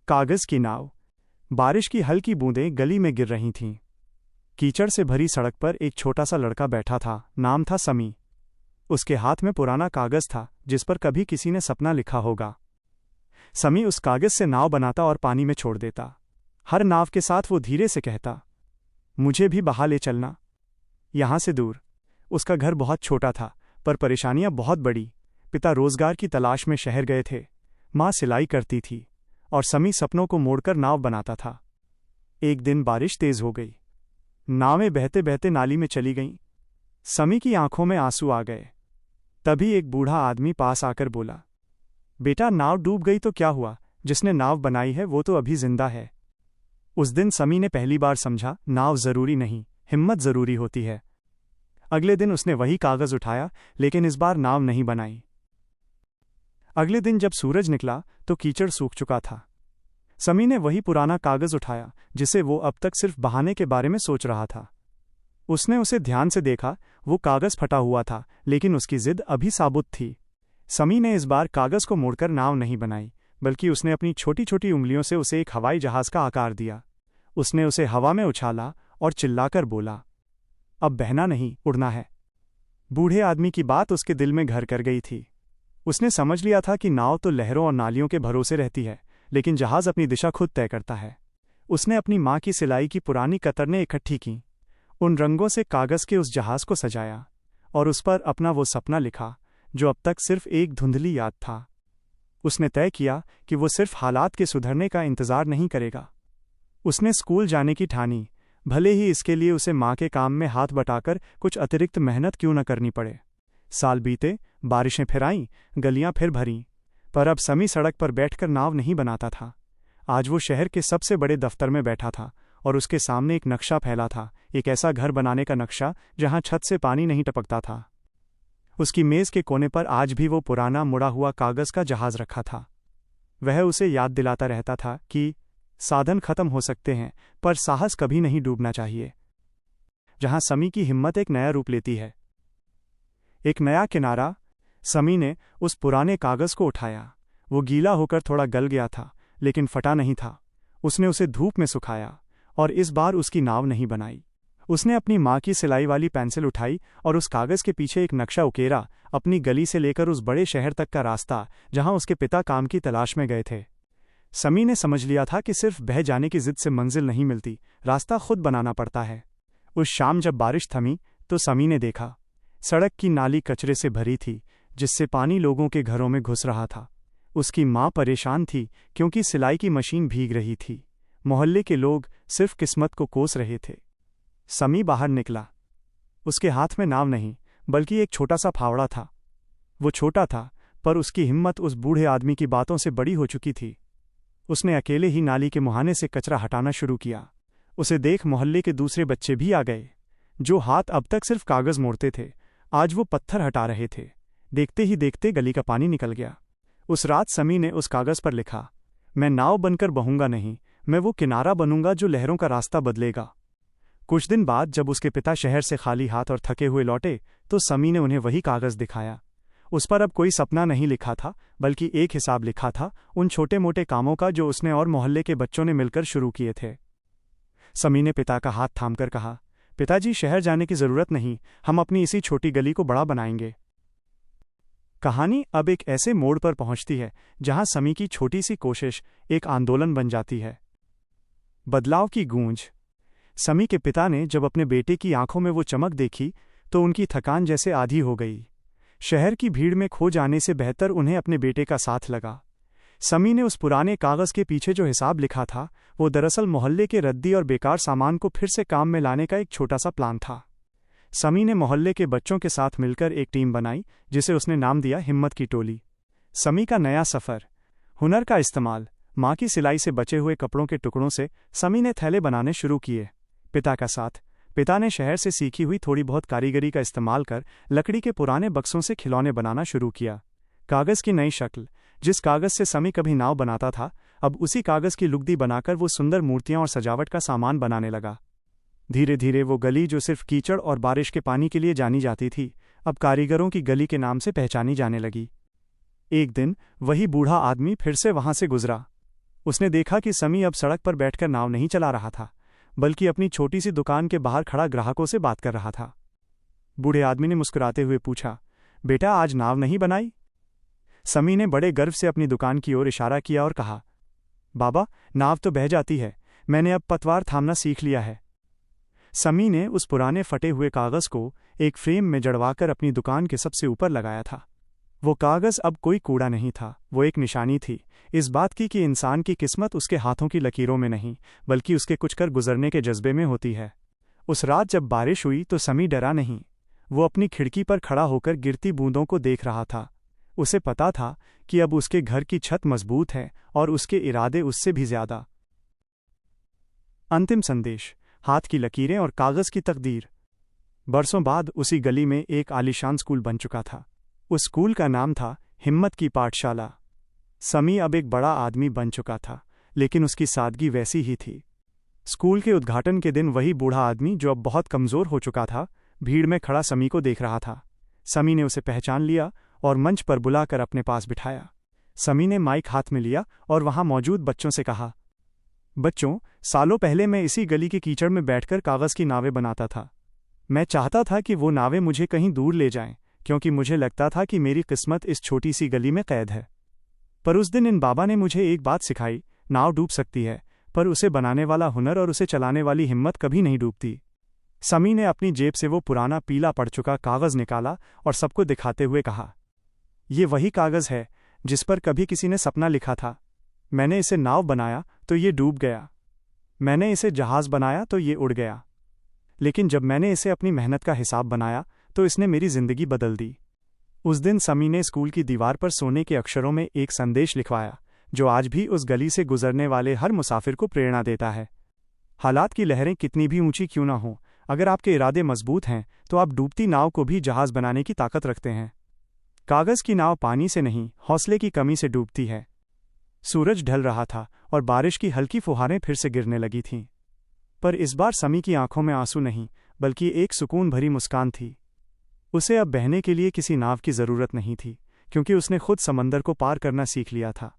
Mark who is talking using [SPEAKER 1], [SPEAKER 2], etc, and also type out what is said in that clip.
[SPEAKER 1] कागज की नाव। बारिश की हल्की बूंदें गली में गिर रही थीं। कीचड़ से भरी सड़क पर एक छोटा सा लड़का बैठा था। नाम था समी। उसके हाथ में पुराना कागज था जिस पर कभी किसी ने सपना लिखा होगा। समी उस कागज से नाव बनाता और पानी में छोड़ देता। हर नाव के साथ वो धीरे से कहता, मुझे भी बहा ले चलना, यहां से दूर। उसका घर बहुत छोटा था, पर परेशानियां बहुत बड़ी। पिता रोजगार की तलाश में शहर गए थे, माँ सिलाई करती थी और समी सपनों को मोड़कर नाव बनाता था। एक दिन बारिश तेज हो गई। नावें बहते बहते नाली में चली गईं। समी की आंखों में आंसू आ गए। तभी एक बूढ़ा आदमी पास आकर बोला, बेटा, नाव डूब गई तो क्या हुआ, जिसने नाव बनाई है वो तो अभी जिंदा है। उस दिन समी ने पहली बार समझा, नाव जरूरी नहीं, हिम्मत जरूरी होती है। अगले दिन उसने वही कागज उठाया, लेकिन इस बार नाव नहीं बनाई। अगले दिन जब सूरज निकला तो कीचड़ सूख चुका था। समी ने वही पुराना कागज उठाया जिसे वो अब तक सिर्फ बहाने के बारे में सोच रहा था। उसने उसे ध्यान से देखा। वो कागज फटा हुआ था, लेकिन उसकी जिद अभी साबुत थी। समी ने इस बार कागज को मोड़कर नाव नहीं बनाई, बल्कि उसने अपनी छोटी छोटी उंगलियों से उसे एक हवाई जहाज का आकार दिया। उसने उसे हवा में उछाला और चिल्लाकर बोला, अब बहना नहीं, उड़ना है। बूढ़े आदमी की बात उसके दिल में घर कर गई थी। उसने समझ लिया था कि नाव तो लहरों और नालियों के भरोसे रहती है, लेकिन जहाज अपनी दिशा खुद तय करता है। उसने अपनी माँ की सिलाई की पुरानी कतरनें इकट्ठी कीं, उन रंगों से कागज के उस जहाज को सजाया और उस पर अपना वो सपना लिखा जो अब तक सिर्फ एक धुंधली याद था। उसने तय किया कि वो सिर्फ हालात के सुधरने का इंतजार नहीं करेगा। उसने स्कूल जाने की ठानी, भले ही इसके लिए उसे माँ के काम में हाथ बटाकर कुछ अतिरिक्त मेहनत क्यों न करनी पड़े। साल बीते, बारिशें फिर आईं, गलियां फिर भरीं, पर अब समी सड़क पर बैठकर नाव नहीं बनाता था। आज वो शहर के सबसे बड़े दफ्तर में बैठा था और उसके सामने एक नक्शा फैला था, एक ऐसा घर बनाने का नक्शा जहां छत से पानी नहीं टपकता था। उसकी मेज के कोने पर आज भी वो पुराना मुड़ा हुआ कागज का जहाज रखा था। वह उसे याद दिलाता रहता था कि साधन खत्म हो सकते हैं, पर साहस कभी नहीं डूबना चाहिए। जहां समी की हिम्मत एक नया रूप लेती है। एक नया किनारा। समी ने उस पुराने कागज को उठाया। वो गीला होकर थोड़ा गल गया था, लेकिन फटा नहीं था। उसने उसे धूप में सुखाया और इस बार उसकी नाव नहीं बनाई। उसने अपनी माँ की सिलाई वाली पेंसिल उठाई और उस कागज के पीछे एक नक्शा उकेरा, अपनी गली से लेकर उस बड़े शहर तक का रास्ता जहां उसके पिता काम की तलाश में गए थे। समी ने समझ लिया था कि सिर्फ बह जाने की जिद से मंजिल नहीं मिलती, रास्ता खुद बनाना पड़ता है। उस शाम जब बारिश थमी तो समी ने देखा, सड़क की नाली कचरे से भरी थी, जिससे पानी लोगों के घरों में घुस रहा था। उसकी माँ परेशान थी क्योंकि सिलाई की मशीन भीग रही थी। मोहल्ले के लोग सिर्फ किस्मत को कोस रहे थे। समी बाहर निकला। उसके हाथ में नाव नहीं, बल्कि एक छोटा सा फावड़ा था। वो छोटा था, पर उसकी हिम्मत उस बूढ़े आदमी की बातों से बड़ी हो चुकी थी। उसने अकेले ही नाली के मुहाने से कचरा हटाना शुरू किया। उसे देख मोहल्ले के दूसरे बच्चे भी आ गए। जो हाथ अब तक सिर्फ कागज मोड़ते थे, आज वो पत्थर हटा रहे थे। देखते ही देखते गली का पानी निकल गया। उस रात समी ने उस कागज पर लिखा, मैं नाव बनकर बहूंगा नहीं, मैं वो किनारा बनूंगा जो लहरों का रास्ता बदलेगा। कुछ दिन बाद जब उसके पिता शहर से खाली हाथ और थके हुए लौटे, तो समी ने उन्हें वही कागज दिखाया। उस पर अब कोई सपना नहीं लिखा था, बल्कि एक हिसाब लिखा था उन छोटे मोटे कामों का जो उसने और मोहल्ले के बच्चों ने मिलकर शुरू किए थे। समी ने पिता का हाथ थामकर कहा, पिताजी, शहर जाने की जरूरत नहीं, हम अपनी इसी छोटी गली को बड़ा बनाएंगे। कहानी अब एक ऐसे मोड़ पर पहुंचती है जहां समी की छोटी सी कोशिश एक आंदोलन बन जाती है। बदलाव की गूंज। समी के पिता ने जब अपने बेटे की आंखों में वो चमक देखी तो उनकी थकान जैसे आधी हो गई। शहर की भीड़ में खो जाने से बेहतर उन्हें अपने बेटे का साथ लगा। समी ने उस पुराने कागज के पीछे जो हिसाब लिखा था, वो दरअसल मोहल्ले के रद्दी और बेकार सामान को फिर से काम में लाने का एक छोटा सा प्लान था। समी ने मोहल्ले के बच्चों के साथ मिलकर एक टीम बनाई जिसे उसने नाम दिया हिम्मत की टोली। समी का नया सफ़र। हुनर का इस्तेमाल। माँ की सिलाई से बचे हुए कपड़ों के टुकड़ों से समी ने थैले बनाने शुरू किए। पिता का साथ। पिता ने शहर से सीखी हुई थोड़ी बहुत कारीगरी का इस्तेमाल कर लकड़ी के पुराने बक्सों से खिलौने बनाना शुरू किया। कागज़ की नई शक्ल। जिस कागज़ से समी कभी नाव बनाता था, अब उसी कागज़ की लुगदी बनाकर वो सुंदर मूर्तियां और सजावट का सामान बनाने लगा। धीरे धीरे वो गली जो सिर्फ कीचड़ और बारिश के पानी के लिए जानी जाती थी, अब कारीगरों की गली के नाम से पहचानी जाने लगी। एक दिन वही बूढ़ा आदमी फिर से वहां से गुजरा। उसने देखा कि समी अब सड़क पर बैठकर नाव नहीं चला रहा था, बल्कि अपनी छोटी सी दुकान के बाहर खड़ा ग्राहकों से बात कर रहा था। बूढ़े आदमी ने मुस्कुराते हुए पूछा, बेटा आज नाव नहीं बनाई? समी ने बड़े गर्व से अपनी दुकान की ओर इशारा किया और कहा, बाबा नाव तो बह जाती है, मैंने अब पतवार थामना सीख लिया है। समी ने उस पुराने फटे हुए कागज को एक फ्रेम में जड़वाकर अपनी दुकान के सबसे ऊपर लगाया था। वो कागज अब कोई कूड़ा नहीं था, वो एक निशानी थी, इस बात की कि इंसान की किस्मत उसके हाथों की लकीरों में नहीं, बल्कि उसके कुछ कर गुजरने के जज्बे में होती है। उस रात जब बारिश हुई तो समी डरा नहीं। वो अपनी खिड़की पर खड़ा होकर गिरती बूंदों को देख रहा था। उसे पता था कि अब उसके घर की छत मजबूत है और उसके इरादे उससे भी ज्यादा। अंतिम संदेश, हाथ की लकीरें और कागज की तकदीर। बरसों बाद उसी गली में एक आलीशान स्कूल बन चुका था। उस स्कूल का नाम था हिम्मत की पाठशाला। समी अब एक बड़ा आदमी बन चुका था, लेकिन उसकी सादगी वैसी ही थी। स्कूल के उद्घाटन के दिन वही बूढ़ा आदमी जो अब बहुत कमजोर हो चुका था, भीड़ में खड़ा समी को देख रहा था। समी ने उसे पहचान लिया और मंच पर बुलाकर अपने पास बिठाया। समी ने माइक हाथ में लिया और वहां मौजूद बच्चों से कहा, बच्चों, सालों पहले मैं इसी गली के कीचड़ में बैठकर कागज की नावें बनाता था। मैं चाहता था कि वो नावें मुझे कहीं दूर ले जाएं, क्योंकि मुझे लगता था कि मेरी किस्मत इस छोटी सी गली में कैद है। पर उस दिन इन बाबा ने मुझे एक बात सिखाई, नाव डूब सकती है, पर उसे बनाने वाला हुनर और उसे चलाने वाली हिम्मत कभी नहीं डूबती। समी ने अपनी जेब से वो पुराना पीला पड़ चुका कागज निकाला और सबको दिखाते हुए कहा, ये वही कागज है जिस पर कभी किसी ने सपना लिखा था। मैंने इसे नाव बनाया तो ये डूब गया, मैंने इसे जहाज बनाया तो ये उड़ गया, लेकिन जब मैंने इसे अपनी मेहनत का हिसाब बनाया तो इसने मेरी जिंदगी बदल दी। उस दिन समी ने स्कूल की दीवार पर सोने के अक्षरों में एक संदेश लिखवाया, जो आज भी उस गली से गुजरने वाले हर मुसाफिर को प्रेरणा देता है। हालात की लहरें कितनी भी ऊंची क्यों ना हो, अगर आपके इरादे मजबूत हैं तो आप डूबती नाव को भी जहाज बनाने की ताकत रखते हैं। कागज की नाव पानी से नहीं, हौसले की कमी से डूबती है। सूरज ढल रहा था और बारिश की हल्की फुहारें फिर से गिरने लगी थीं। पर इस बार समी की आंखों में आंसू नहीं, बल्कि एक सुकून भरी मुस्कान थी। उसे अब बहने के लिए किसी नाव की जरूरत नहीं थी, क्योंकि उसने खुद समंदर को पार करना सीख लिया था।